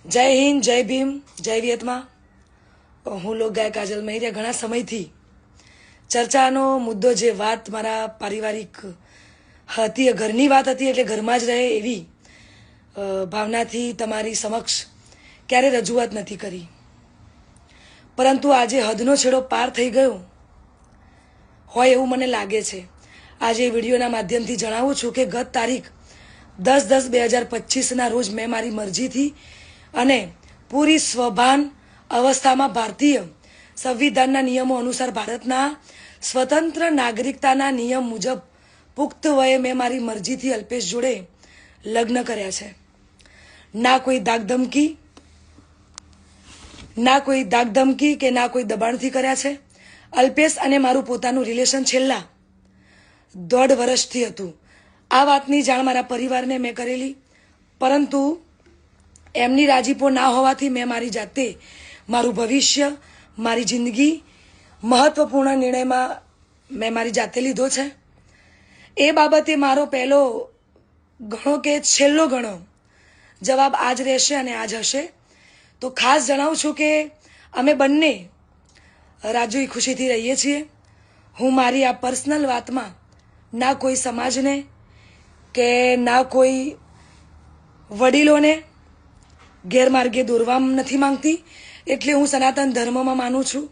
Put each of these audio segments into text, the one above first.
જય હિન્દ, જય ભીમ, જય વિયતમાં. હું લોકગાયક કાજલ મહેરિયા ઘણા સમયથી ચર્ચાનો મુદ્દો જે વાત મારા પારિવારિક હતી, ઘરની વાત હતી, એટલે ઘરમાં જ રહે એવી ભાવનાથી તમારી સમક્ષ ક્યારે રજૂઆત નથી કરી, પરંતુ આજે હદનો છેડો પાર થઈ ગયો હોય એવું મને લાગે છે. આજે વિડીયોના માધ્યમથી જણાવું છું કે ગત તારીખ 10/10/2025ના રોજ મેં મારી મરજીથી અને પૂરી સ્વભાન અવસ્થામાં ભારતીય સંવિધાનના નિયમો અનુસાર ભારતના સ્વતંત્ર નાગરિકતાના નિયમ મુજબ પુખ્ત વયે મેં મારી મરજીથી અલ્પેશ જોડે લગ્ન કર્યા છે. ના કોઈ ધાકધમકી કે ના કોઈ દબાણથી કર્યા છે. અલ્પેશ અને મારું પોતાનું રિલેશન છેલ્લા 1.5 વર્ષથી હતું. આ વાતની જાણ મારા પરિવારને મેં કરેલી, પરંતુ એમની રાજીપો ના હોવાથી મેં મારી જાતે મારું ભવિષ્ય, મારી જિંદગી મહત્વપૂર્ણ નિર્ણયમાં મેં મારી જાતે લીધો છે. એ બાબતે મારો પહેલો ઘણો કે છેલ્લો ઘણો જવાબ આજ રહેશે અને આજ હશે. તો ખાસ જણાવું છું કે અમે બંને રાજી ખુશીથી રહીએ છીએ. હું મારી આ પર્સનલ વાતમાં ના કોઈ સમાજને કે ના કોઈ વડીલોને ગેરમાર્ગે દોરવા નથી માંગતી. એટલે હું સનાતન ધર્મમાં માનું છું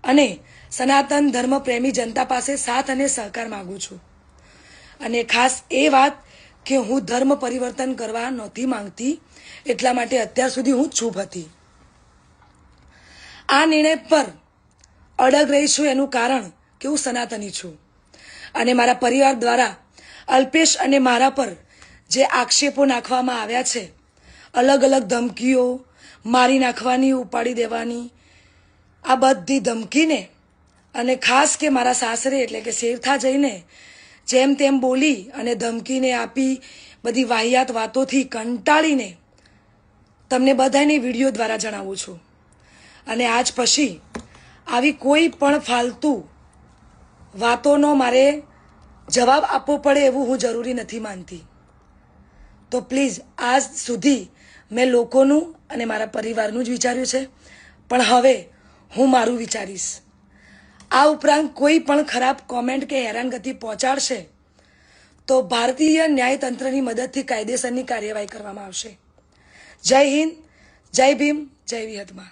અને સનાતન ધર્મ પ્રેમી જનતા પાસે સાથ અને સહકાર માગું છું. અને ખાસ એ વાત કે હું ધર્મ પરિવર્તન કરવા નહોતી માંગતી, એટલા માટે અત્યાર સુધી હું ચૂપ હતી. આ નિર્ણય પર અડગ રહી છું એનું કારણ કે હું સનાતની છું અને મારા પરિવાર દ્વારા અલ્પેશ અને મારા પર જે આક્ષેપો નાખવામાં આવ્યા છે, અલગ અલગ ધમકીઓ, મારી નાખવાની, ઉપાડી દેવાની, આ બધી ધમકીને અને ખાસ કે મારા સાસરે એટલે કે શેરથા જઈને જેમ તેમ બોલી અને ધમકીને આપી બધી વાહિયાત વાતોથી કંટાળીને તમને બધાને વિડીયો દ્વારા જણાવું છું. અને આજ પછી આવી કોઈ પણ ફાલતુ વાતોનો મારે જવાબ આપવો પડે એવું હું જરૂરી નથી માનતી. તો પ્લીઝ, આજ સુધી મેં લોકોનું અને મારા પરિવારનું જ વિચાર્યું છે, પણ હવે હું મારું વિચારીશ. આ ઉપરાંત કોઈ પણ ખરાબ કોમેન્ટ કે હેરાનગતિ પહોંચાડશે તો ભારતીય ન્યાયતંત્રની મદદથી કાયદેસરની કાર્યવાહી કરવામાં આવશે. જય હિન્દ, જય ભીમ, જય વિયતમાં.